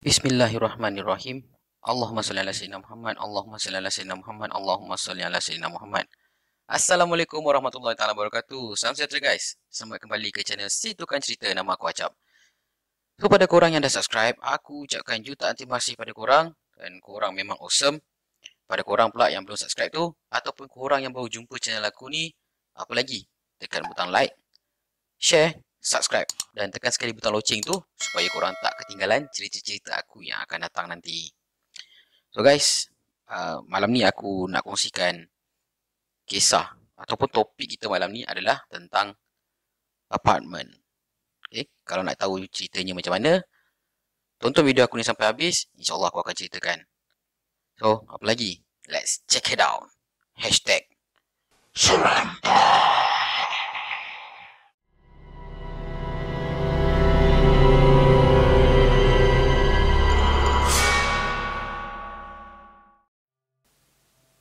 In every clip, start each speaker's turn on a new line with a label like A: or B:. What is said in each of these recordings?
A: Bismillahirrahmanirrahim. Allahumma salli ala sayyidina Muhammad. Allahumma salli ala sayyidina Muhammad. Allahumma salli ala sayyidina Muhammad. Assalamualaikum warahmatullahi taala wabarakatuh. Salam sejahtera guys. Selamat kembali ke channel Si Tukang Cerita. Nama aku Acap. So pada korang yang dah subscribe, aku ucapkan jutaan terima kasih pada korang. Dan korang memang awesome. Pada korang pula yang belum subscribe tu, ataupun korang yang baru jumpa channel aku ni, apa lagi? Tekan butang like, share, subscribe dan tekan sekali butang loceng tu supaya korang tak ketinggalan cerita-cerita aku yang akan datang nanti. So guys, malam ni aku nak kongsikan kisah ataupun topik kita malam ni adalah tentang apartment. Okay, kalau nak tahu ceritanya macam mana, tonton video aku ni sampai habis, insyaAllah aku akan ceritakan. So, apa lagi? Let's check it out. #Surrender.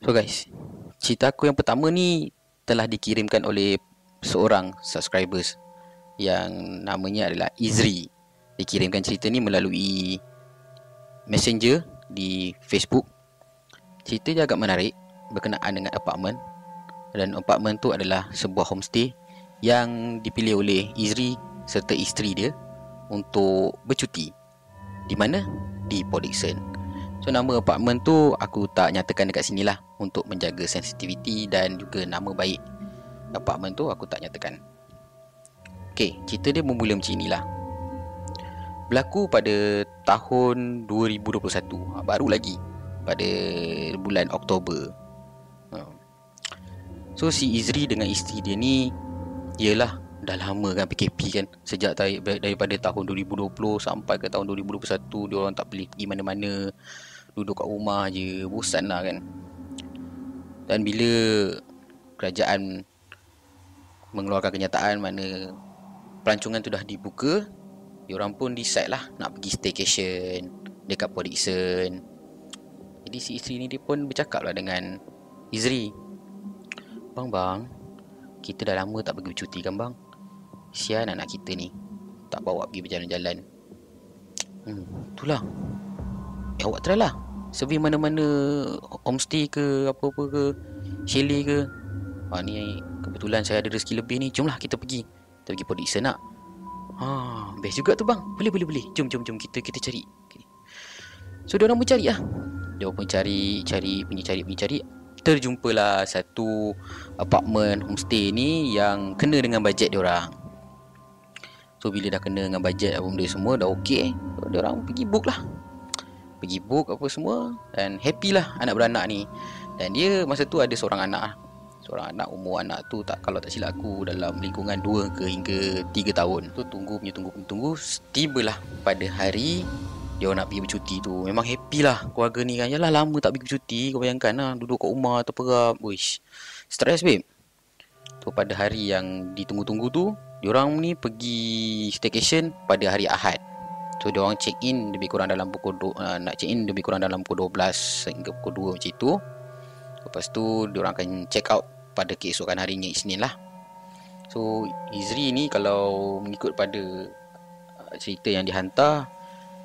A: So guys, cerita aku yang pertama ni telah dikirimkan oleh seorang subscribers yang namanya adalah Izri. Dikirimkan cerita ni melalui Messenger di Facebook. Cerita dia agak menarik berkenaan dengan apartment. Dan apartment tu adalah sebuah homestay yang dipilih oleh Izri serta isteri dia untuk bercuti. Di mana? Di Port Dickson. So nama apartment tu aku tak nyatakan dekat sini lah untuk menjaga sensitiviti dan juga nama baik apartment tu aku tak nyatakan. Okay, cerita dia bermula macam inilah. Berlaku pada tahun 2021, baru lagi pada bulan Oktober. So si Izri dengan isteri dia ni, yelah dah lama kan PKP kan. Sejak daripada tahun 2020 sampai ke tahun 2021, dia orang tak boleh pergi mana-mana, duduk kat rumah je, bosan lah kan. Dan bila kerajaan mengeluarkan kenyataan mana pelancongan tu dah dibuka, diorang pun decide lah nak pergi staycation dekat Port Dickson. Jadi si isteri ni dia pun bercakap lah dengan Izri, Bang, kita dah lama tak pergi bercuti kan bang. Sian anak kita ni, tak bawa pergi berjalan-jalan. Itulah, awak try lah survey mana-mana homestay ke apa-apa ke, chalet ke. Ni kebetulan saya ada rezeki lebih ni, jomlah kita pergi Port Dickson nak. Best juga tu bang. Boleh. Jom kita cari. Okay. So diorang pun cari lah. Diorang pun cari. Terjumpalah satu apartment homestay ni yang kena dengan bajet diorang. So bila dah kena dengan bajet apa benda semua dah okey, so, diorang pergi book apa semua. Dan happy lah anak beranak ni. Dan dia masa tu ada seorang anak. Umur anak tu kalau tak silap aku dalam lingkungan 2 ke hingga 3 tahun. Tu tunggu. Tibalah pada hari dia nak pergi bercuti tu. Memang happy lah keluarga ni kan. Yalah lama tak pergi bercuti, kau bayangkan lah, duduk kat rumah terperap. Wish, stress babe. So pada hari yang ditunggu-tunggu tu, diorang ni pergi staycation pada hari Ahad. So diorang check in lebih kurang dalam pukul 12 hingga pukul 2 macam itu. Lepas tu diorang akan check out pada keesokan harinya, Isnin lah. So Izri ni kalau mengikut pada cerita yang dihantar,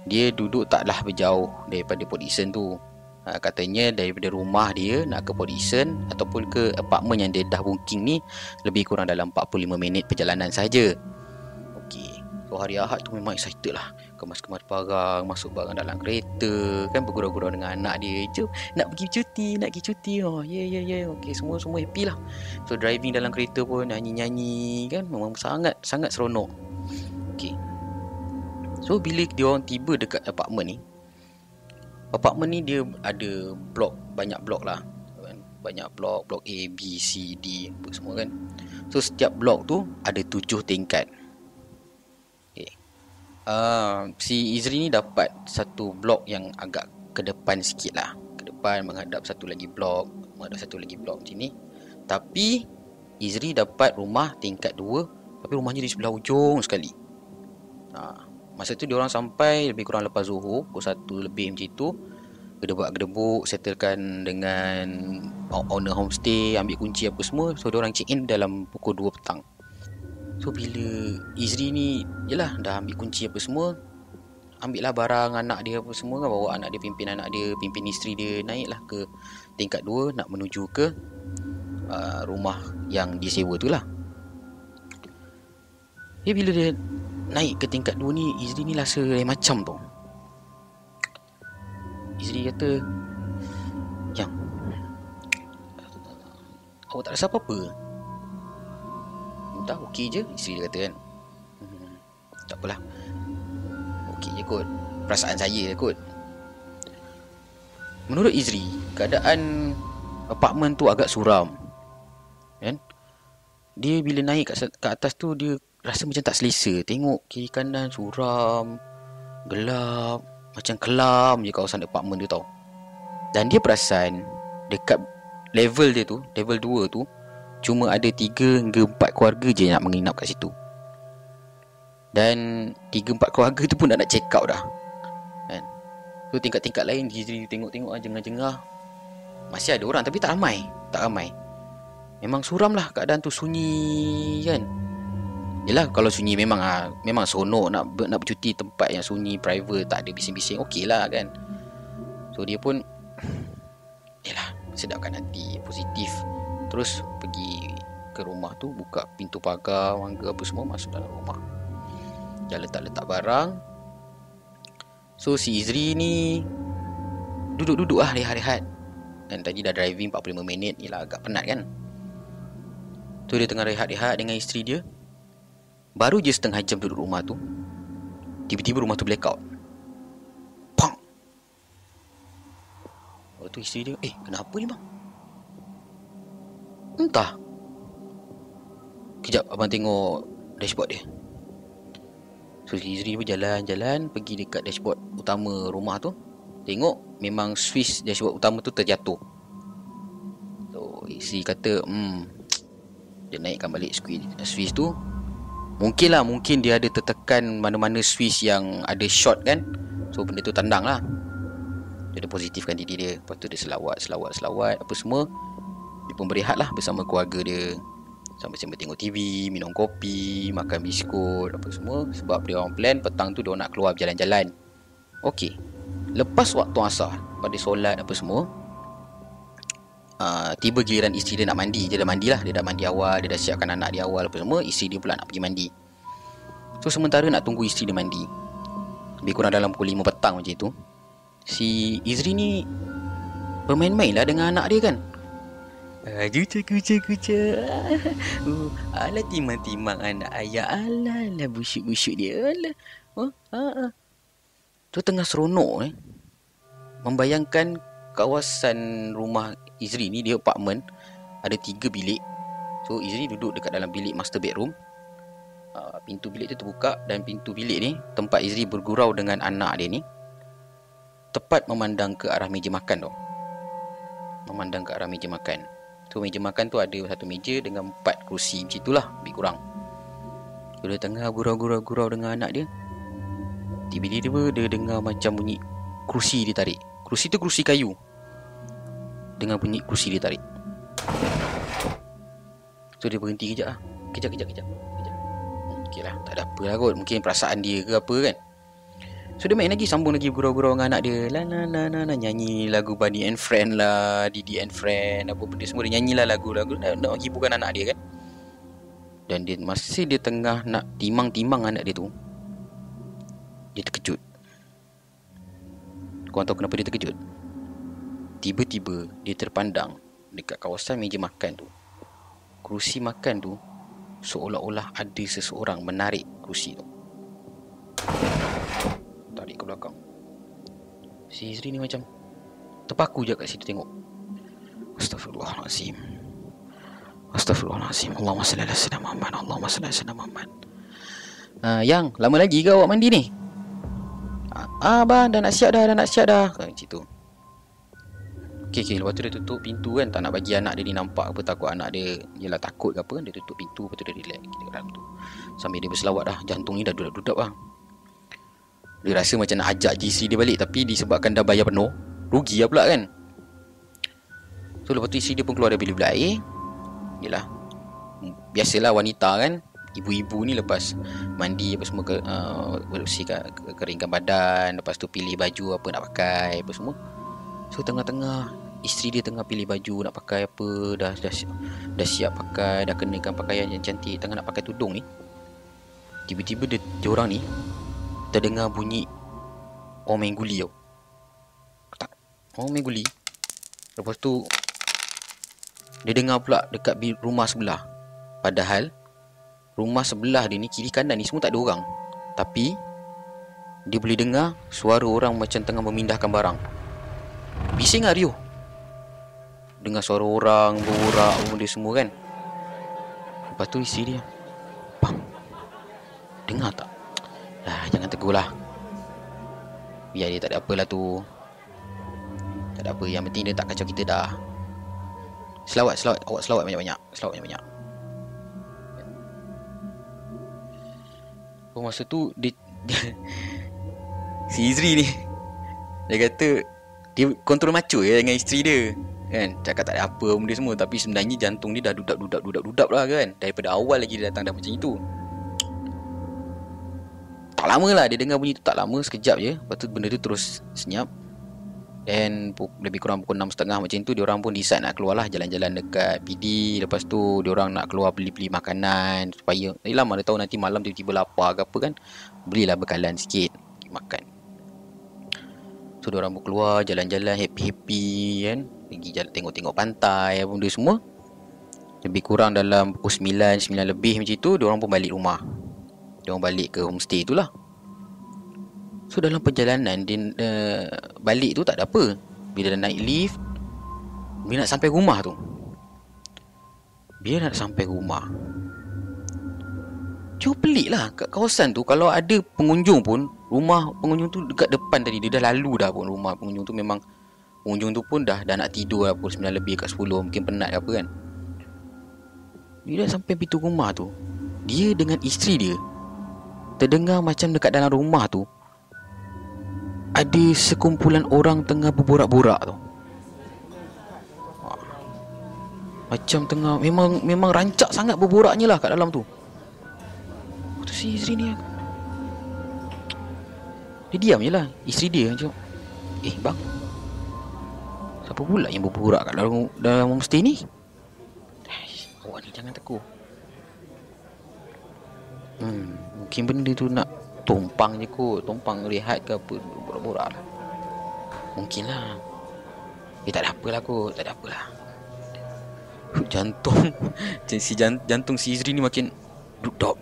A: dia duduk taklah berjauh daripada Port Dickson tu. Katanya daripada rumah dia nak ke Port Dickson ataupun ke apartmen yang dia dah booking ni lebih kurang dalam 45 minit perjalanan saja. Okey. So hari Ahad tu memang excited lah, kemas-kemas barang, masuk barang dalam kereta kan, bergurau-gurau dengan anak dia, jom nak pergi cuti. Okey, semua happy lah. So driving dalam kereta pun nyanyi-nyanyi kan, memang sangat seronok. Okey. So bila dia orang tiba dekat apartmen ni dia ada banyak blok lah kan? Banyak blok A, B, C, D apa semua kan. So setiap blok tu ada 7 tingkat. Okay. Si Izri ni dapat satu blok yang agak ke depan sikit lah, ke depan menghadap satu lagi blok macam ni. Tapi Izri dapat rumah tingkat 2, tapi rumahnya di sebelah ujung sekali. Masa tu diorang sampai lebih kurang lepas Zuhur, pukul 1 lebih macam tu. Gedebak-gedebuk, settlekan dengan owner homestay, ambil kunci apa semua. So diorang check in dalam pukul 2 petang. So bila Izri ni, yelah dah ambil kunci apa semua, ambil lah barang anak dia apa semua kan, bawa anak dia, pimpin anak dia, pimpin isteri dia, naiklah ke tingkat 2 nak menuju ke rumah yang disewa tu lah. Bila dia naik ke tingkat 2 ni, Izri ni rasa lain macam tu. Izri kata, "Yang, awak tak rasa apa-apa?" "Tak, okey je," isteri dia kata kan. "Tak apalah, okey je kot, perasaan saya je kot." Menurut Izri, keadaan apartmen tu agak suram kan. Dia bila naik ke atas tu, dia rasa macam tak selesa. Tengok kiri kanan suram, gelap, macam kelam je kawasan apartmen tu tau. Dan dia perasan dekat level dia tu, level 2 tu, cuma ada 3 hingga 4 keluarga je nak menginap kat situ. Dan 3-4 keluarga tu pun dah nak check out dah kan. So tingkat-tingkat lain Izri tengok-tengok jengah-jengah, masih ada orang tapi tak ramai. Memang suram lah keadaan tu, sunyi kan. Yelah kalau sunyi memang seronok nak bercuti tempat yang sunyi, private, tak ada bising-bising, okey lah kan. So dia pun yelah, sedapkan hati, positif. Terus pergi ke rumah tu, buka pintu pagar, mangga apa semua, masuk dalam rumah. Dah letak-letak barang. So si Izri ni duduk-duduk lah, rehat-rehat. Dan tadi dah driving 45 minit, yelah agak penat kan. So dia tengah rehat-rehat dengan isteri dia. Baru je setengah jam duduk rumah tu, tiba-tiba rumah tu blackout. Pang. Waktu tu isteri dia, kenapa ni bang? Entah. Kejap abang tengok dashboard dia. So isteri pun jalan-jalan pergi dekat dashboard utama rumah tu. Tengok memang switch dashboard utama tu terjatuh. So isteri kata dia naikkan balik switch tu. Mungkin dia ada tertekan mana-mana switch yang ada short kan. So benda tu tandang lah. Dia ada positifkan diri dia. Lepas tu dia selawat apa semua. Dia pun berehat lah bersama keluarga dia, sambil-sambil tengok TV, minum kopi, makan biskut apa semua. Sebab dia orang plan petang tu dia nak keluar berjalan-jalan. Okey. Lepas waktu asar, pada solat apa semua, tiba giliran isteri dia nak mandi. Dia dah mandi lah, dia dah mandi awal, dia dah siapkan anak dia awal apa semua. Isteri dia pula nak pergi mandi. So sementara nak tunggu isteri dia mandi, lebih kurang dalam pukul 5 petang macam tu, si Izri ni bermain-main lah dengan anak dia kan. Kucak. Alah timang-timang anak ayah. Alah busuk-busuk dia. Alah. Tu tengah seronok membayangkan kawasan rumah Izri ni, dia apartmen ada 3 bilik. So Izri duduk dekat dalam bilik master bedroom. Pintu bilik tu terbuka, dan pintu bilik ni tempat Izri bergurau dengan anak dia ni tepat memandang ke arah meja makan tau. Memandang ke arah meja makan. So meja makan tu ada satu meja dengan 4 kerusi macam itulah, lebih kurang. So dia tengah gurau-gurau dengan anak dia. Tiba-tiba dia dengar macam bunyi kerusi ditarik. Kerusi tu kerusi kayu. Dengar bunyi kerusi ditarik. So dia berhenti kejap lah. Kejap. Okey lah, tak ada apa lah kot. Mungkin perasaan dia ke apa kan. So dia main lagi, sambung lagi gurau-gurau dengan anak dia. Nyanyi lagu Bunny and Friend lah, Didi and Friend, apa benda semua. Dia nyanyilah lagu-lagu nak hiburkan anak dia kan. Dan dia masih dia tengah nak timang-timang anak dia tu, dia terkejut. Korang tahu kenapa dia terkejut? Tiba-tiba dia terpandang dekat kawasan meja makan tu. Kerusi makan tu seolah-olah ada seseorang menarik kerusi tu, tarik ke belakang. Si Izri ni macam terpaku je kat situ tengok. Astaghfirullahalazim. Allahumma salli ala sayyidina Muhammad. Yang lama lagi ke awak mandi ni? Abang dah nak siap dah. Macam tu. Okay, lepas tu dia tutup pintu kan, tak nak bagi anak dia ni nampak apa, takut anak dia yelah takut ke apa kan. Dia tutup pintu, lepas tu dia relax kita kat dalam tu. Sambil dia berselawat dah, jantung ni dah dudak-dudak bang. Dia rasa macam nak ajak GC dia balik, tapi disebabkan dah bayar penuh, rugi lah pula kan. So lepas tu isteri dia pun keluar dari bilik air. Yelah, biasalah wanita kan, ibu-ibu ni lepas mandi apa semua bersihkan, keringkan badan, lepas tu pilih baju apa nak pakai apa semua. So tengah-tengah isteri dia tengah pilih baju nak pakai apa, dah siap pakai, dah kenakan pakaian yang cantik, tengah nak pakai tudung ni, tiba-tiba dia orang ni terdengar bunyi orang main guli tau. Tak, orang main guli. Lepas tu dia dengar pula dekat rumah sebelah. Padahal rumah sebelah dia ni, kiri kanan ni semua tak ada orang, tapi dia boleh dengar suara orang macam tengah memindahkan barang. Bising lah Rio, dengar suara orang berborak benda semua kan. Lepas tu isteri dia, bang, dengar tak? Jangan tegur lah, biar dia tak ada apalah tu. Tak ada apa, yang penting dia tak kacau kita dah. Selawat, awak selawat banyak-banyak. Selawat banyak-banyak. Masa tu dia si Izri ni, dia kata dia kontrol macho je dengan isteri dia kan, cakap tak ada apa benda semua, tapi sebenarnya jantung dia dah dudak lah kan. Daripada awal lagi dia datang dah macam itu. Tak lama lah dia dengar bunyi tu, tak lama, sekejap je. Lepas tu benda tu terus senyap. Dan lebih kurang pukul 6.30 macam tu, diorang pun decide nak keluar lah, jalan-jalan dekat PD. Lepas tu diorang nak keluar beli-beli makanan, supaya yelah mana tahu nanti malam tiba-tiba lapar ke apa kan, belilah bekalan sikit makan. So diorang pun keluar jalan-jalan happy-happy kan, pergi jalan, tengok-tengok pantai apa benda semua. Lebih kurang dalam pukul 9 lebih macam tu, diorang pun balik rumah. Diorang balik ke homestay tu lah. So dalam perjalanan dia balik tu tak ada apa. Bila dah naik lift, bila nak sampai rumah tu, cuma pelik lah, kat kawasan tu kalau ada pengunjung pun, rumah pengunjung tu dekat depan tadi, dia dah lalu dah pun rumah pengunjung tu. Memang pengunjung tu pun dah nak tidur lah, pukul 9 lebih kat 10, mungkin penat ke apa kan. Bila sampai pintu rumah tu, dia dengan isteri dia terdengar macam dekat dalam rumah tu ada sekumpulan orang tengah berborak-borak tu. Macam tengah, memang rancak sangat berboraknya lah kat dalam tu. Tu si isteri ni, dia diam je lah. Isteri dia macam, bang, siapa pula yang berborak kat dalam homestay ni? Awak ni jangan tegur. Mungkin benda tu nak tumpang je kot, tumpang rehat ke apa, borak-borak lah. Mungkin lah. Tak ada apalah kot, tak ada apalah. Jantung jantung si Izri ni makin duduk.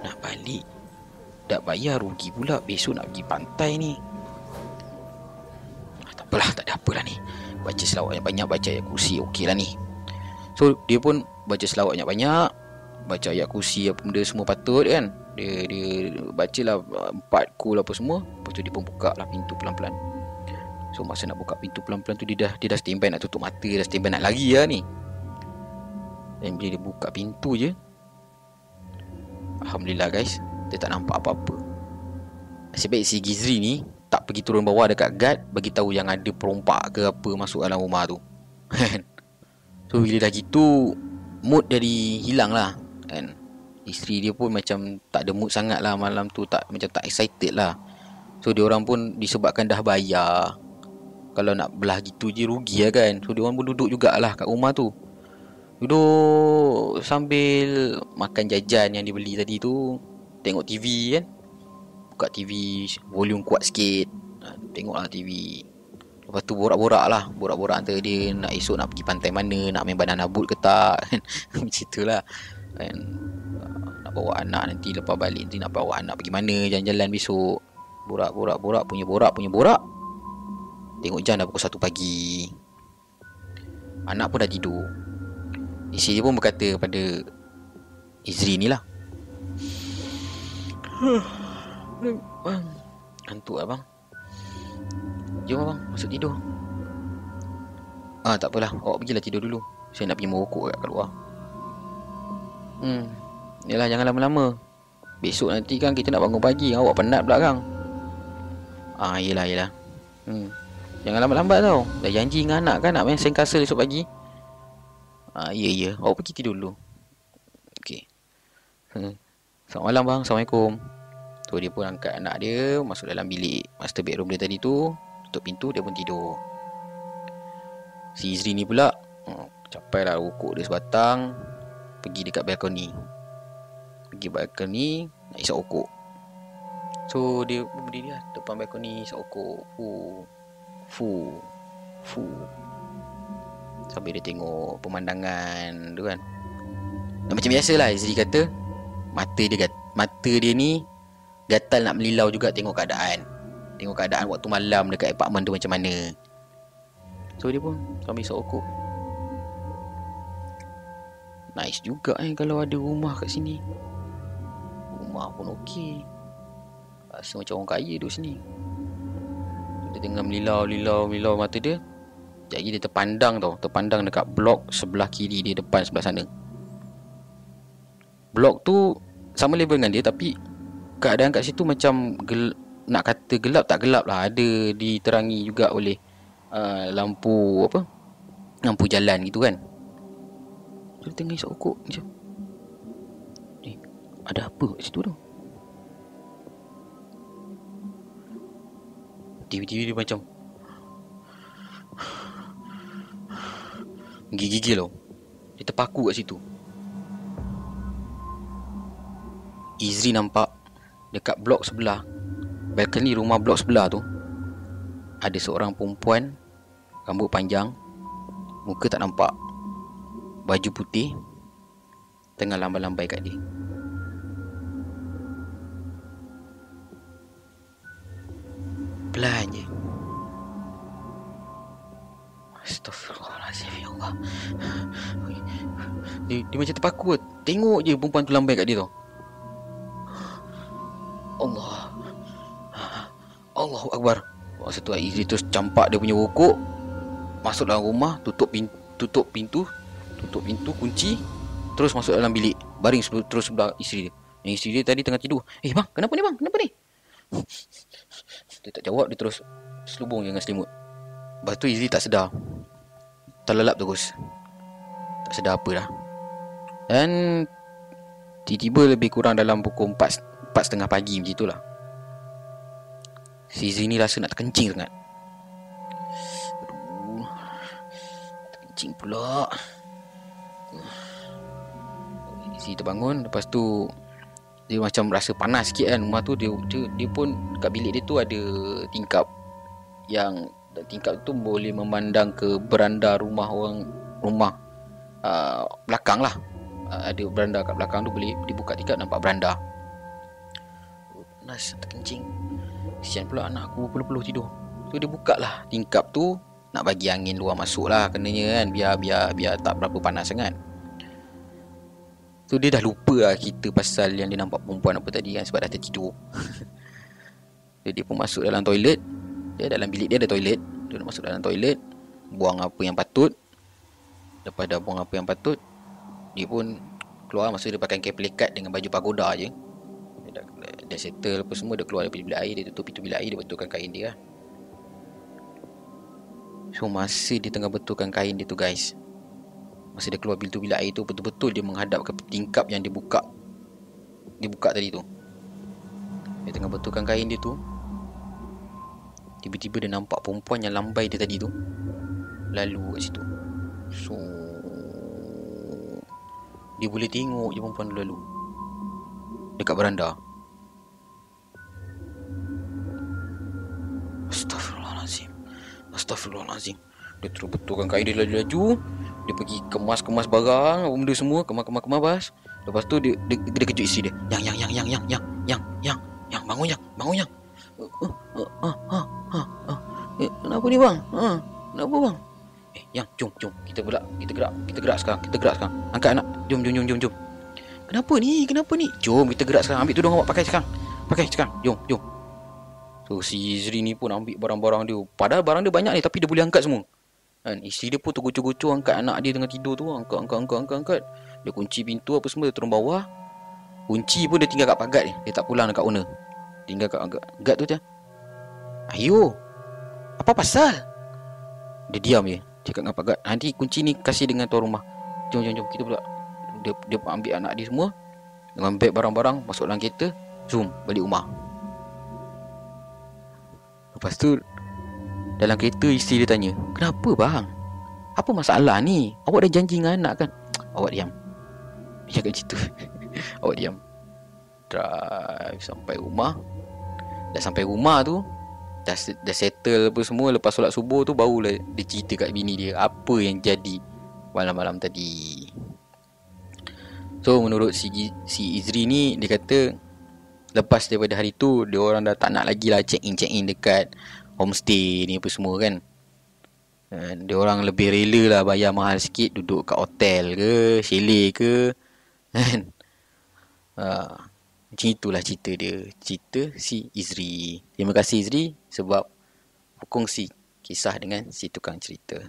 A: Nak balik, tak bayar, rugi pula. Besok nak pergi pantai ni. Tak apalah, tak ada apalah ni. Baca selawat yang banyak, baca ayat kursi, okey lah ni. So dia pun baca selawat banyak-banyak, baca ayat kursi apa benda semua patut kan. Dia bacalah 4 kul apa semua. Lepas tu dia pun buka lah pintu pelan-pelan. So masa nak buka pintu pelan-pelan tu, dia dah standby nak tutup mata, dah standby nak lari lah ni. Dan bila dia buka pintu je, alhamdulillah guys, dia tak nampak apa-apa. Nasib baik si Gizri ni tak pergi turun bawah dekat guard, bagi tahu yang ada perompak ke apa masuk dalam rumah tu. So bila dah gitu, mood jadi hilang lah kan. Isteri dia pun macam tak ada mood sangat lah malam tu, macam tak excited lah. So diorang pun disebabkan dah bayar, kalau nak belah gitu je rugi lah kan. So diorang pun duduk jugalah kat rumah tu, duduk sambil makan jajan yang dibeli tadi tu, tengok TV kan. Buka TV, volume kuat sikit, tengoklah TV. Lepas tu borak-borak antara dia nak esok nak pergi pantai mana, nak main banana boat ke tak kan. Macam itulah kan. Nak bawa anak nanti lepas balik, nanti nak bawa anak pergi mana jalan-jalan besok. Borak punya borak. Tengok jam dah pukul 1 pagi. Anak pun dah tidur. Isteri dia pun berkata pada Izri ni lah, bang, ngantuk lah bang, Jom abang, masuk tidur. Tak apalah, awak pergilah tidur dulu. Saya nak pergi merokok kat luar. Yalah, jangan lama-lama. Besok nanti kan kita nak bangun pagi. Awak penat pula kan. Yelah. Jangan lambat-lambat tau. Dah janji dengan anak kan nak main sandcastle esok pagi. Ya. Awak pergi tidur dulu. Okey. Selamat malam bang. Assalamualaikum. Tu dia pun angkat anak dia masuk dalam bilik master bedroom dia tadi tu. Tutup pintu, dia pun tidur. Si Izri ni pula capailah rokok dia sebatang. Pergi dekat balkoni. Nak isap rokok. So dia berdiri lah depan balkoni isap rokok. Fu. Sambil dia tengok pemandangan tu kan. Dan macam biasalah Izri kata, mata dia ni gatal nak melilau juga tengok keadaan waktu malam dekat apartmen tu macam mana. So dia pun sambil isap rokok. Nice juga kalau ada rumah kat sini. Rumah pun okey. Rasa macam orang kaya duduk sini. Dia tengah melilau mata dia. Jadi dia terpandang dekat blok sebelah kiri dia, depan sebelah sana. Blok tu sama level dengan dia, tapi keadaan kat situ macam nak kata gelap tak gelap lah. Ada diterangi juga oleh lampu jalan gitu kan. Dia tengah isap rokok macam, ada apa kat situ tu? Tiba-tiba dia macam gigil tau. Dia terpaku kat situ. Izri nampak dekat blok sebelah, balkoni rumah blok sebelah tu, ada seorang perempuan, rambut panjang, muka tak nampak, baju putih, tengah lambai-lambai kat dia. Pelan je. Astaghfirullahalazim, ya Allah. Dia macam terpaku. Tengok je perempuan tu lambai kat dia tau. Allahu Akbar. Masa tu Izri terus campak dia punya rokok, masuk dalam rumah, tutup pintu, kunci, terus masuk dalam bilik, baring terus sebelah isteri dia. Yang isteri dia tadi tengah tidur. Bang, kenapa ni? Dia tak jawab, dia terus selubung dengan selimut. Lepas tu Izri tak sedar, terlelap terus, tak sedar apa dah. Dan tiba-tiba lebih kurang dalam pukul 4:30 pagi macam itulah, si Izri ni rasa nak terkencing sangat. Terkencing pula. Izri terbangun. Lepas tu dia macam rasa panas sikit kan. Rumah tu dia pun kat bilik dia tu ada tingkap, yang tingkap tu boleh memandang ke beranda rumah belakang lah. Ada beranda kat belakang tu, boleh dibuka tingkap, nampak beranda. Panas, terkencing. Kesian pula anak aku peluh-peluh tidur. So dia buka lah tingkap tu, nak bagi angin luar masuk lah kenanya kan, biar tak berapa panas sangat. So dia dah lupa lah kita pasal yang dia nampak perempuan apa tadi kan, sebab dah tertidur. Dia pun masuk dalam toilet. Dalam bilik dia ada toilet. Dia nak masuk dalam toilet, buang apa yang patut. Lepas dah buang apa yang patut, dia pun keluar. Masa dia pakai kain pelikat dengan baju pagoda je. Dia settle apa semua, dia keluar daripada bilik air. Dia tutup pintu bilik air, dia betulkan kain dia lah. So masa dia tengah betulkan kain dia tu guys, masa dia keluar pintu bilik air tu, betul-betul dia menghadap ke tingkap yang dia buka tadi tu. Dia tengah betulkan kain dia tu, tiba-tiba dia nampak perempuan yang lambai dia tadi tu lalu kat situ. So dia boleh tengok je perempuan tu lalu dekat beranda. Astaghfirullahalazim. Dia terus betulkan kain dia laju-laju. Dia pergi kemas barang, benda semua, kemas bas. Lepas tu dia kejut isteri dia. Yang bangun yang. Kenapa ni bang? Kenapa bang? Yang jom kita gerak sekarang. Angkat anak. Jom. Kenapa ni? Jom kita gerak sekarang. Ambil tudung awak pakai sekarang. Jom. So si Izri ni pun ambil barang-barang dia. Padahal barang dia banyak ni, tapi dia boleh angkat semua kan. Isteri dia pun tergocoh-gocoh angkat anak dia tengah tidur tu. Angkat. Dia kunci pintu apa semua, dia turun bawah. Kunci pun dia tinggal kat pagar dia tak pulang dekat owner. Tinggal kat guard tu je. Ayo, apa pasal? Dia diam je, cakap dengan pak guard, nanti kunci ni kasih dengan tuan rumah. Jom kita pula. Dia ambil anak dia semua dengan beg barang-barang, masuk dalam kereta, zoom balik rumah. Lepas tu dalam kereta isteri dia tanya, kenapa bang? Apa masalah ni? Awak dah janji dengan anak kan? Awak diam. Dia cakap macam tu. Awak diam. Drive sampai rumah. Dah sampai rumah tu, dah settle apa semua. Lepas solat subuh tu, barulah dia cerita kat bini dia apa yang jadi malam-malam tadi. So menurut si Izri ni, dia kata lepas daripada hari tu, dia orang dah tak nak lagi lah check in dekat homestay ni apa semua kan. Dia orang lebih rela lah bayar mahal sikit, duduk kat hotel ke, chalet ke kan. Macam itulah cerita dia, cerita si Izri. Terima kasih Izri sebab berkongsi kisah dengan si tukang cerita.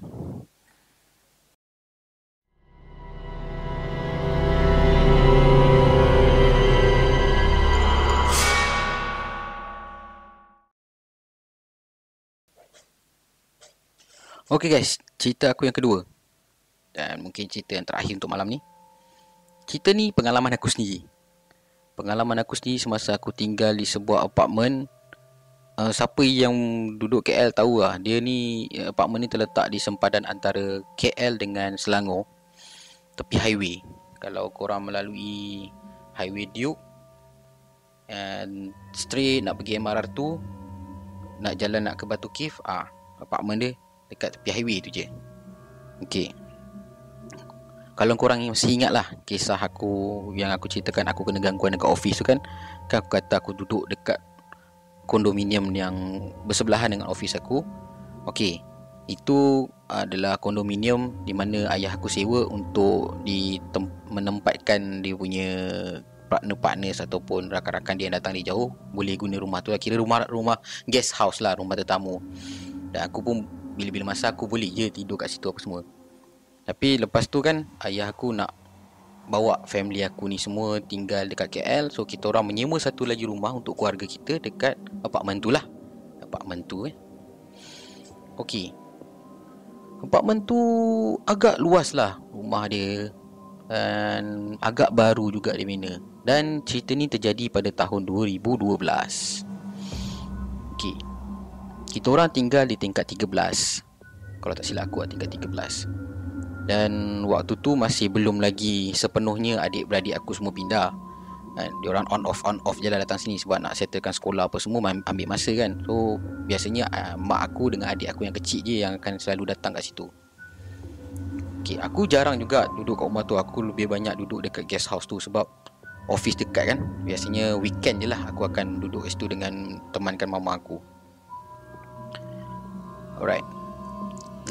A: Okay guys, cerita aku yang kedua, dan mungkin cerita yang terakhir untuk malam ni. Cerita ni pengalaman aku sendiri. Pengalaman aku sendiri semasa aku tinggal di sebuah apartmen. Siapa yang duduk KL tahu lah, dia ni, apartmen ni terletak di sempadan antara KL dengan Selangor, tepi highway. Kalau korang melalui highway Duke and straight nak pergi MRR tu, nak jalan nak ke Batu Cave, apartmen dia dekat tepi highway tu je. Okay, kalau korang masih ingat lah kisah aku yang aku ceritakan aku kena gangguan dekat office tu kan. Kan aku kata aku duduk dekat kondominium yang bersebelahan dengan office aku. Okay, itu adalah kondominium di mana ayah aku sewa untuk menempatkan dia punya partner-partners ataupun rakan-rakan dia yang datang dari jauh boleh guna rumah tu lah. Kira rumah guest house lah, rumah tetamu. Dan aku pun bila-bila masa aku boleh je tidur kat situ apa semua. Tapi lepas tu kan ayah aku nak bawa family aku ni semua tinggal dekat KL. So kita orang menyewa satu lagi rumah untuk keluarga kita dekat apartmen tu lah. Apartmen tu Okay, apartmen tu agak luas lah rumah dia, dan agak baru juga dia bina. Dan cerita ni terjadi pada tahun 2012. Okay, kita orang tinggal di tingkat 13. Kalau tak silap aku tingkat 13. Dan waktu tu masih belum lagi sepenuhnya adik-beradik aku semua pindah. Diorang on off je lah datang sini sebab nak settlekan sekolah apa semua, ambil masa kan. So biasanya mak aku dengan adik aku yang kecil je yang akan selalu datang kat situ. Okay, aku jarang juga duduk kat rumah tu. Aku lebih banyak duduk dekat guest house tu sebab office dekat kan. Biasanya weekend je lah aku akan duduk kat situ dengan temankan mama aku. Alright,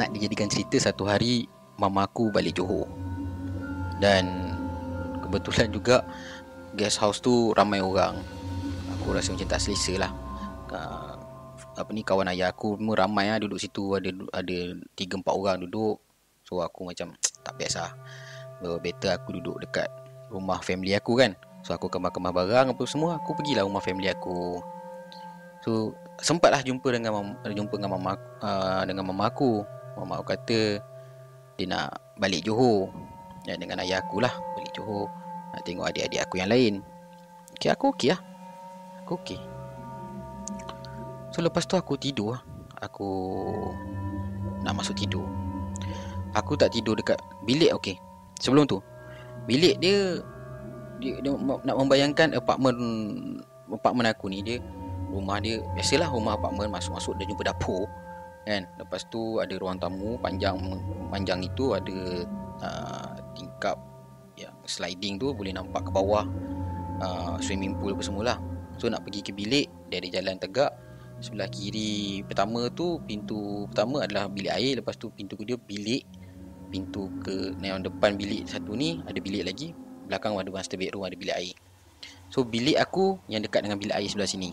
A: nak dijadikan cerita, satu hari mama aku balik Johor. Dan kebetulan juga guest house tu ramai orang. Aku rasa macam tak selesa lah. Kawan ayah aku semua ramai lah duduk situ. Ada 3-4 orang duduk. So aku macam tak biasa. Better aku duduk dekat rumah family aku kan. So aku kemas-kemas barang apa semua, aku pergilah rumah family aku. So sempatlah jumpa dengan mama aku. Mama aku kata dia nak balik Johor, dan dengan ayah aku lah balik Johor nak tengok adik-adik aku yang lain. Okay, aku okey lah. Aku okey. So lepas tu aku tidur. Aku nak masuk tidur. Aku tak tidur dekat bilik. Okay, sebelum tu bilik dia nak membayangkan apartmen aku ni, dia rumah dia biasalah rumah apartmen, masuk-masuk dah jumpa dapur kan. Lepas tu ada ruang tamu panjang itu, ada tingkap yang sliding tu boleh nampak ke bawah, swimming pool apa semualah. So nak pergi ke bilik, dia ada jalan tegak. Sebelah kiri pertama tu, pintu pertama adalah bilik air. Lepas tu pintu kedua bilik. Pintu ke yang depan bilik satu ni ada bilik lagi. Belakang ada master bedroom, ada bilik air. So bilik aku yang dekat dengan bilik air sebelah sini.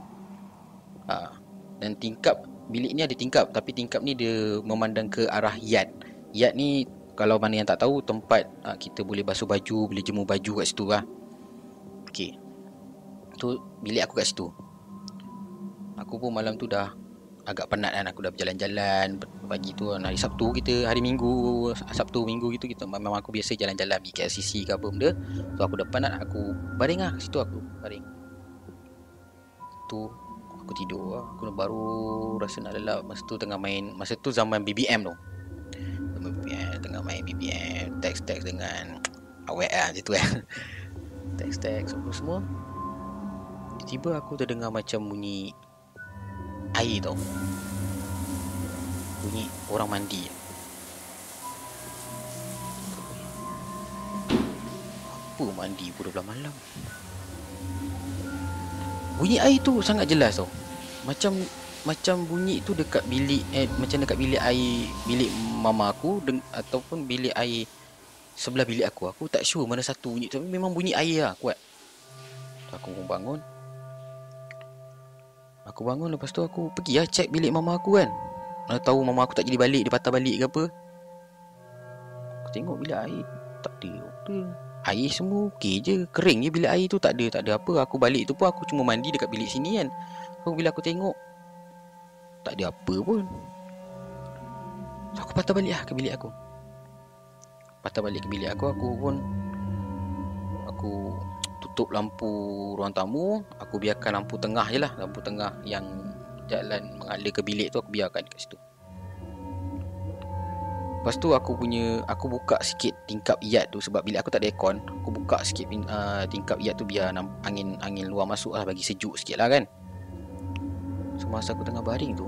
A: Dan tingkap bilik ni ada tingkap, tapi tingkap ni dia memandang ke arah yard. Yard ni kalau mana yang tak tahu, tempat kita boleh basuh baju, boleh jemur baju kat situ lah. Okey. Tu bilik aku kat situ. Aku pun malam tu dah agak penat kan. Aku dah berjalan-jalan pagi tu kan. Hari Sabtu kita, hari Minggu, Sabtu Minggu gitu kita memang aku biasa jalan-jalan pergi KLCC ke apa benda. So aku dah penat, aku baring lah kat situ, aku baring. Tu aku tidur lah. Aku baru rasa nak lelap. Masa tu tengah main, masa tu zaman BBM tu. Tengah main BBM, teks dengan awet lah macam tu kan. Teks semua. Tiba-tiba aku terdengar macam bunyi air tau. Bunyi orang mandi. Apa mandi pun 12 malam. Bunyi air tu sangat jelas tau. Macam bunyi tu dekat bilik macam dekat bilik air bilik mama aku ataupun bilik air sebelah bilik aku. Aku tak sure mana satu bunyi, tapi memang bunyi air lah kuat. Aku pun bangun. Lepas tu aku pergi lah check bilik mama aku kan. Mana tahu mama aku tak jadi balik, dia patah balik ke apa. Aku tengok bilik air tak ada. Air semua okey je, kering je bilik air tu, tak ada apa. Aku balik tu pun aku cuma mandi dekat bilik sini kan. So bila aku tengok tak ada apa pun. So aku patah balik lah ke bilik aku. Aku pun tutup lampu ruang tamu. Aku biarkan lampu tengah je lah. Lampu tengah yang jalan mengalir ke bilik tu aku biarkan kat situ. Lepas tu aku buka sikit tingkap yard tu. Sebab bilik aku tak ada aircon. Aku buka sikit tingkap yard tu biar angin luar masuk lah, bagi sejuk sikit lah kan. So masa aku tengah baring tu,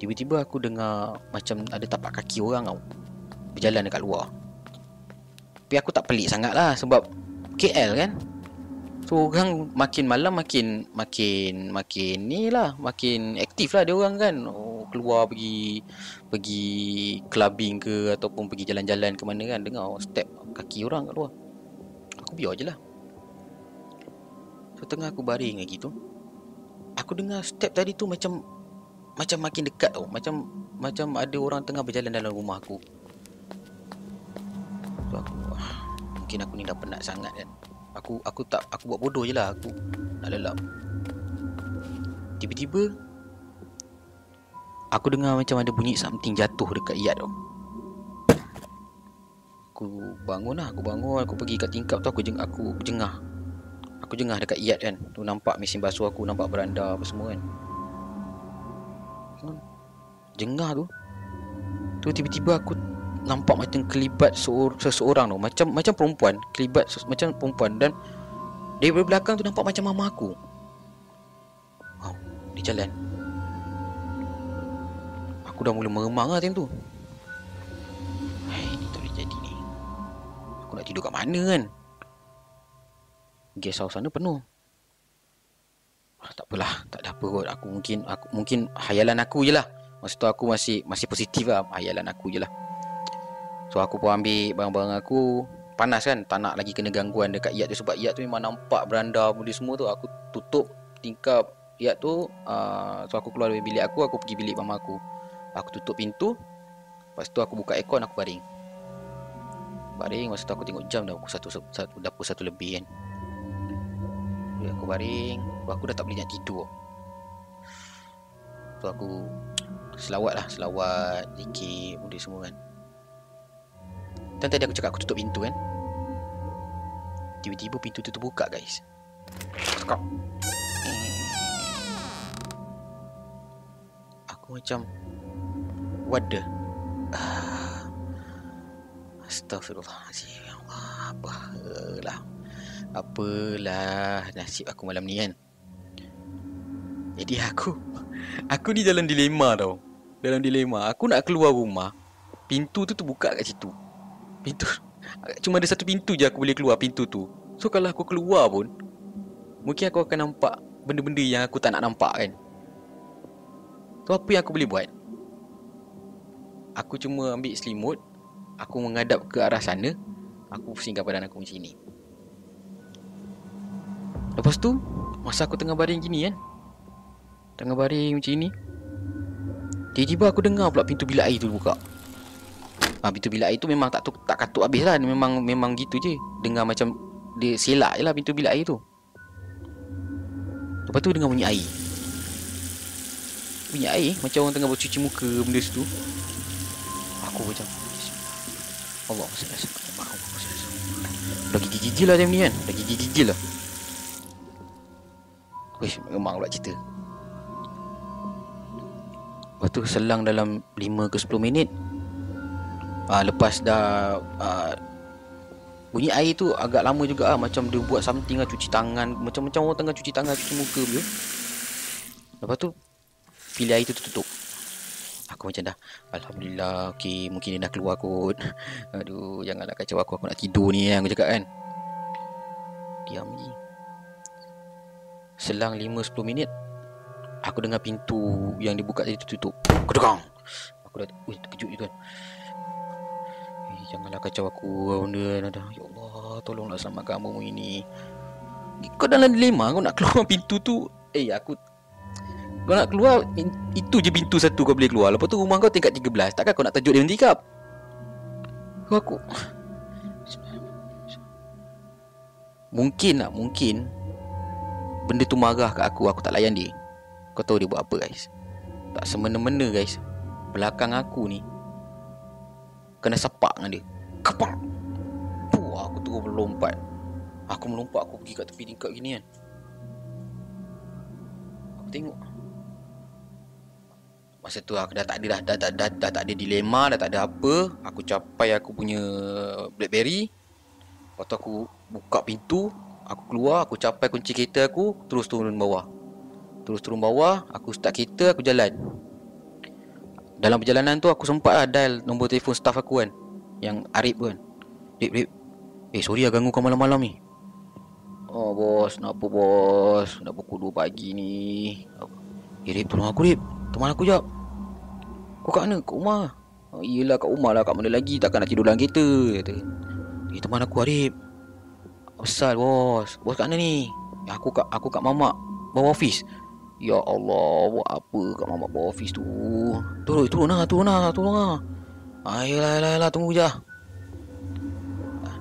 A: tiba-tiba aku dengar macam ada tapak kaki orang tau berjalan dekat luar. Tapi aku tak pelik sangat lah, sebab KL kan. So orang makin malam makin ni lah, makin aktif lah dia orang kan. Keluar pergi clubbing ke ataupun pergi jalan-jalan ke mana kan. Dengar step kaki orang kat luar. Aku biar je lah. So tengah aku baring lagi tu, aku dengar step tadi tu macam makin dekat tau. Macam ada orang tengah berjalan dalam rumah aku. So mungkin aku ni dah penat sangat kan. Aku buat bodoh je lah. Aku nak lelap. Tiba-tiba aku dengar macam ada bunyi something jatuh dekat yard tau. Aku bangun. Aku pergi kat tingkap tu. Aku jengah dekat yard kan. Tu nampak mesin basuh aku, nampak beranda apa semua kan. Jengah tu tiba-tiba aku nampak macam kelibat seseorang tu, macam perempuan, kelibat macam perempuan. Dan dari belakang tu nampak macam mama aku. Dia jalan. Aku dah mula meremang lah time tu. Ini tak boleh jadi ni. Aku nak tidur kat mana kan? Guest house sana penuh. Tak apalah, tak ada apa kot. Aku mungkin hayalan aku je lah. Masa tu aku masih positif lah. Hayalan aku je lah. So aku pun ambil barang-barang aku. Panas kan, tak nak lagi kena gangguan dekat yard tu. Sebab yard tu memang nampak beranda benda semua tu. Aku tutup tingkap yard tu. So aku keluar dari bilik aku pergi bilik mama aku. Aku tutup pintu. Lepas tu aku buka aircon, aku baring. Masa tu aku tengok jam dah pukul 1 lebih kan. Aku baring. Aku dah tak boleh nak tidur. So aku selawat, zikir, benda semua kan. Dan tadi aku cakap aku tutup pintu kan. Tiba-tiba pintu tu terbuka guys. Cakap. Aku macam what the Astaghfirullahaladzim. Ya Allah, apalah nasib aku malam ni kan. Jadi aku ni dalam dilema tau. Aku nak keluar rumah, pintu tu terbuka kat situ. Pintu cuma ada satu pintu je aku boleh keluar, pintu tu. So kalau aku keluar pun, mungkin aku akan nampak benda-benda yang aku tak nak nampak kan. So apa yang aku boleh buat? Aku cuma ambil selimut, aku menghadap ke arah sana, aku pusingkan badan aku macam ni. Lepas tu masa aku tengah baring gini kan, Tengah baring macam ni, tiba-tiba aku dengar pula pintu bilik air tu buka. Pintu bilik air tu memang tak katuk habis lah. Memang gitu je. Dengar macam dia selak je lah pintu bilik air tu. Lepas tu dengar bunyi air. Bunyi air macam orang tengah bercuci muka benda situ. Aku macam Allah dah gigil-gigil lah time ni kan. Dah gigil-gigil lah. Wish, memang pula cerita. Lepas tu selang dalam 5 ke 10 minit, lepas dah bunyi air tu agak lama juga macam dia buat something lah, cuci tangan, macam orang tengah cuci tangan, cuci muka dia. Lepas tu bilik air tu tutup. Aku macam dah alhamdulillah, okey, mungkin dia dah keluar kot. Aduh, janganlah kacau aku nak tidur ni aku cakap kan. Diam je. Selang 5-10 minit, aku dengar pintu yang dibuka tadi tutup. Kedekang. Aku dah terkejut je kan. Janganlah kacau aku benda dah. Ya Allah, tolonglah selamatkan kamu ini. Kau dalam dilema, kau nak keluar pintu tu. Kau nak keluar, itu je pintu satu kau boleh keluar. Lepas tu rumah kau tingkat 13. Takkan kau nak tajuk dia handicap? Aku Mungkin benda tu marah kat aku tak layan dia. Kau tahu dia buat apa guys? Tak semena-mena guys, belakang aku ni kena sepak dengan dia. Kapak. Aku terus melompat. Aku pergi kat tepi tingkap gini kan. Aku tengok. Masa tu aku dah tak ada dilema, dah tak ada apa. Aku capai aku punya BlackBerry. Lepas tu aku buka pintu, aku keluar, aku capai kunci kereta aku, terus turun bawah, aku start kereta, aku jalan. Dalam perjalanan tu aku sempat dial nombor telefon staff aku kan, yang Arif kan. Rip, sorry lah ganggu kau malam-malam ni. Oh bos, kenapa bos? Dah pukul 2 pagi ni. Rip, tolong aku Rip, teman aku jap. Kau kat mana? Kat rumah. Yelah kat rumah lah, kat mana lagi, takkan nak tidur dalam kereta, kata. Teman aku Arif. Asal bos kat mana ni? Aku kat mamak bawah office. Ya Allah, buat apa kat mamak bawah office tu? Turun lah. Yelah, tunggu je.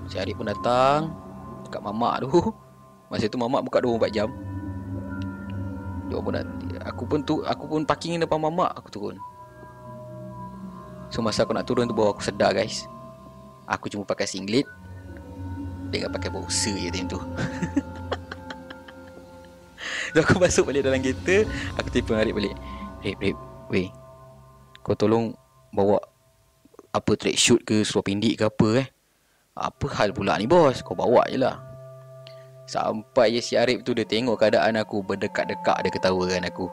A: Si Arif pun datang dekat mamak tu. Masa tu mamak buka 24 jam. Aku pun parking depan mamak, aku turun. So masa aku nak turun tu baru aku sedar guys, aku cuma pakai singlet dengan pakai boxer je time tu. So aku masuk balik dalam kereta, aku telefon Arif balik. Rip, weh, kau tolong bawa apa track shoot ke seluar pendek ke apa Apa hal pula ni bos? Kau bawa je lah. Sampai je si Arif tu dia tengok keadaan aku, berdekat-dekat dia ketawakan aku.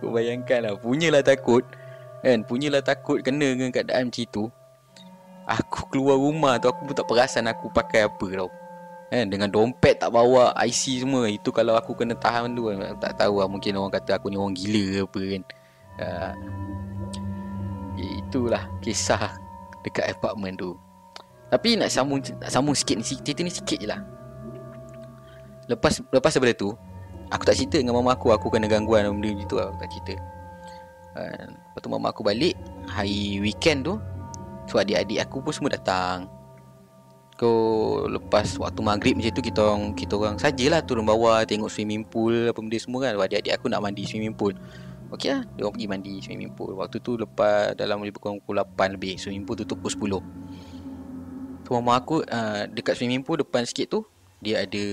A: Kau bayangkan lah, punyalah takut kena dengan keadaan macam tu. Aku keluar rumah tu, aku pun tak perasan aku pakai apa tau kan. Dengan dompet tak bawa, IC semua. Itu kalau aku kena tahan tu kan. Tak tahu lah, mungkin orang kata aku ni orang gila ke apa kan. Itulah kisah dekat apartment tu. Tapi nak sambung sikit ni, cerita ni sikit je lah. Lepas daripada tu, aku tak cerita dengan mama aku kena gangguan benda gitu lah, aku tak cerita. Lepas tu mama aku balik hari weekend tu. So adik-adik aku pun semua datang. Lepas waktu maghrib macam tu, kita orang sajalah turun bawah tengok swimming pool apa benda semua kan. Adik-adik aku nak mandi swimming pool. Okey lah, dia orang pergi mandi swimming pool. Waktu tu lepas dalam lebih kurang pukul 8 lebih, swimming pool tutup pukul 10. So mama aku dekat swimming pool depan sikit tu, dia ada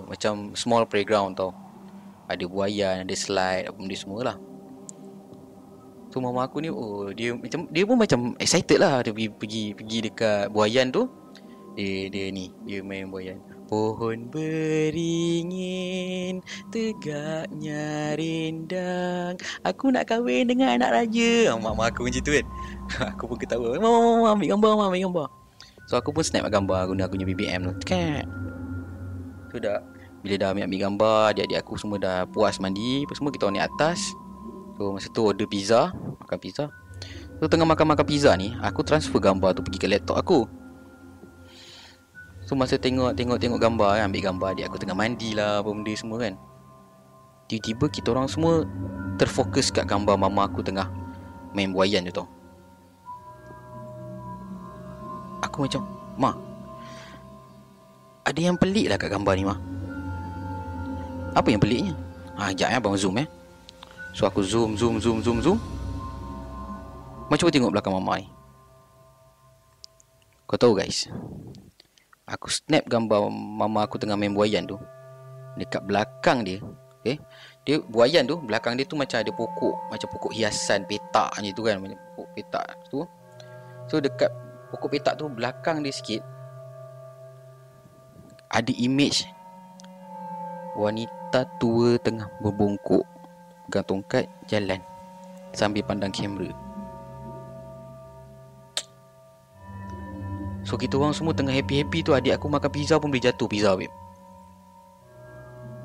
A: macam small playground tau. Ada buaian, ada slide apa benda semua lah. So mama aku ni dia pun macam excited lah. Dia pergi dekat buaian tu. Dia main buaian. Pohon beringin, tegaknya rindang, aku nak kahwin dengan anak raja. Mama aku macam tu kan. Aku pun ketawa. Mama ambil gambar. So aku pun snap gambar guna aku punya BBM tu. So dah, bila dah ambil gambar, adik-adik aku semua dah puas mandi, apa semua, kita orang naik atas. So masa tu order pizza, makan pizza. So tengah makan pizza ni, aku transfer gambar tu pergi ke laptop aku. So masa tengok gambar kan, ambil gambar adik aku tengah mandi lah apa benda semua kan. tiba-tiba kita orang semua terfokus kat gambar mama aku tengah main buaian tu tau. Aku macam, "Ma, ada yang pelik lah kat gambar ni, Ma." "Apa yang peliknya?" Sekejap abang zoom So aku zoom. Cuba tengok belakang mama ni. Kau tahu guys, aku snap gambar mama aku tengah main buaian tu. Dekat belakang dia, dia buaian tu, belakang dia tu macam ada pokok, macam pokok hiasan petak je tu kan, macam pokok petak tu. So dekat pokok petak tu, belakang dia sikit ada image wanita tua tengah berbongkok, pegang tongkat jalan sambil pandang kamera. So kita orang semua tengah happy-happy tu, adik aku makan pizza pun boleh jatuh pizza, babe.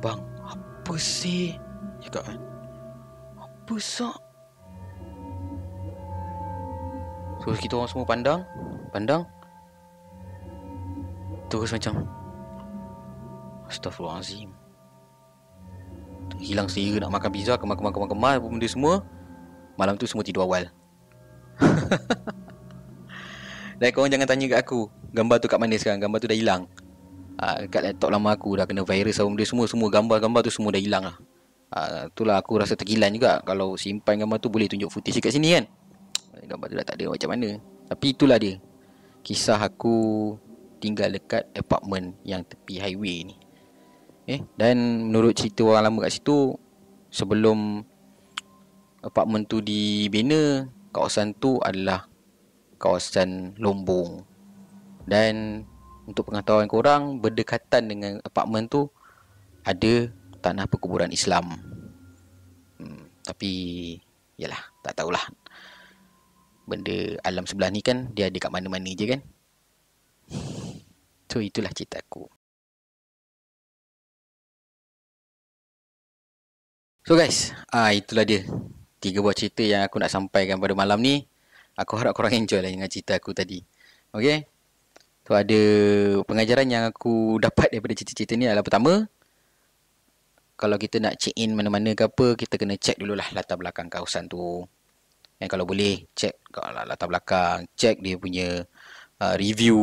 A: "Bang, apa sih?" cakap kan. "Apa sak?" So kita orang semua pandang. Terus macam, Astaghfirullahalazim. Hilang selera nak makan pizza, kemas benda semua. Malam tu semua tidur awal. Dan korang jangan tanya kat aku, gambar tu kat mana sekarang? Gambar tu dah hilang. Kat laptop lama aku dah kena virus apa benda semua gambar-gambar tu semua dah hilang lah. Itulah aku rasa terkilan juga. Kalau simpan gambar tu boleh tunjuk footage kat sini kan. Gambar tu dah tak ada macam mana. Tapi itulah dia, kisah aku tinggal dekat apartment yang tepi highway ni. Dan menurut cerita orang lama kat situ, sebelum apartment tu dibina, kawasan tu adalah kawasan lombong. Dan untuk pengetahuan korang, berdekatan dengan apartmen tu ada tanah perkuburan Islam. Tapi yalah, tak tahulah. Benda alam sebelah ni kan, dia ada kat mana-mana je kan. So itulah cerita aku. So guys, itulah dia 3 buah cerita yang aku nak sampaikan pada malam ni. Aku harap korang enjoy lah dengan cerita aku tadi. Okay. So ada pengajaran yang aku dapat daripada cerita-cerita ni adalah, pertama, kalau kita nak check in mana-mana ke apa, kita kena check dululah latar belakang kawasan tu. Dan kalau boleh, check latar belakang, check dia punya review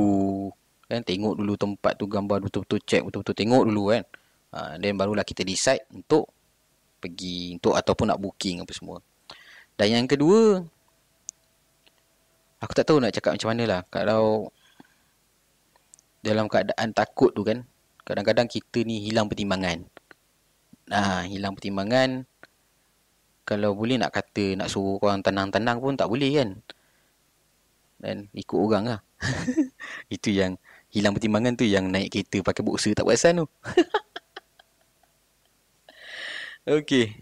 A: kan, tengok dulu tempat tu, gambar betul-betul check, betul-betul tengok dulu kan. Dan barulah kita decide untuk pergi ataupun nak booking apa semua. Dan yang kedua, aku tak tahu nak cakap macam mana lah. Kalau dalam keadaan takut tu kan, kadang-kadang kita ni hilang pertimbangan. Hilang pertimbangan. Kalau boleh nak kata, nak suruh korang tenang-tenang pun tak boleh kan. Dan ikut orang lah. Itu yang hilang pertimbangan tu, yang naik kereta pakai boxer tak perasan tu. Okay.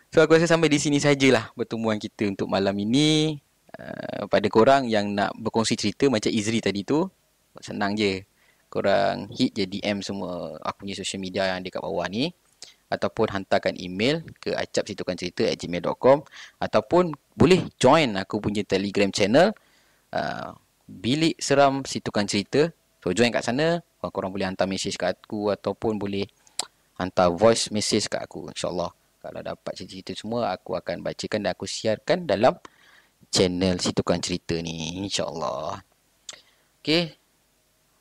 A: So aku rasa sampai di sini sajalah pertemuan kita untuk malam ini. Pada korang yang nak berkongsi cerita macam Izri tadi tu, senang je. Korang hit je DM semua aku punya social media yang ada kat bawah ni, ataupun hantarkan email ke acapsitukancerita@gmail.com, ataupun boleh join aku punya Telegram channel, Bilik Seram Situkan Cerita. So join kat sana. Korang boleh hantar mesej kat aku, ataupun boleh hantar voice message kat aku. InsyaAllah kalau dapat cerita-cerita semua, aku akan bacakan dan aku siarkan dalam channel Situkan Cerita ni, InsyaAllah. Okay,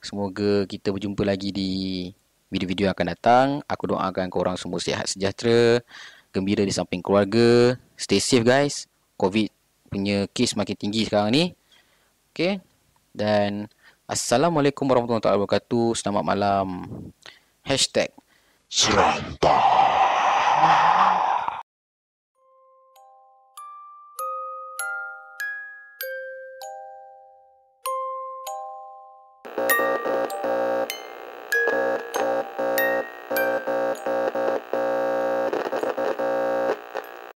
A: semoga kita berjumpa lagi di video-video yang akan datang. Aku doakan korang semua sihat sejahtera, gembira di samping keluarga. Stay safe guys. COVID punya kes makin tinggi sekarang ni. Okay, dan Assalamualaikum warahmatullahi wabarakatuh. Selamat malam. #Serantau.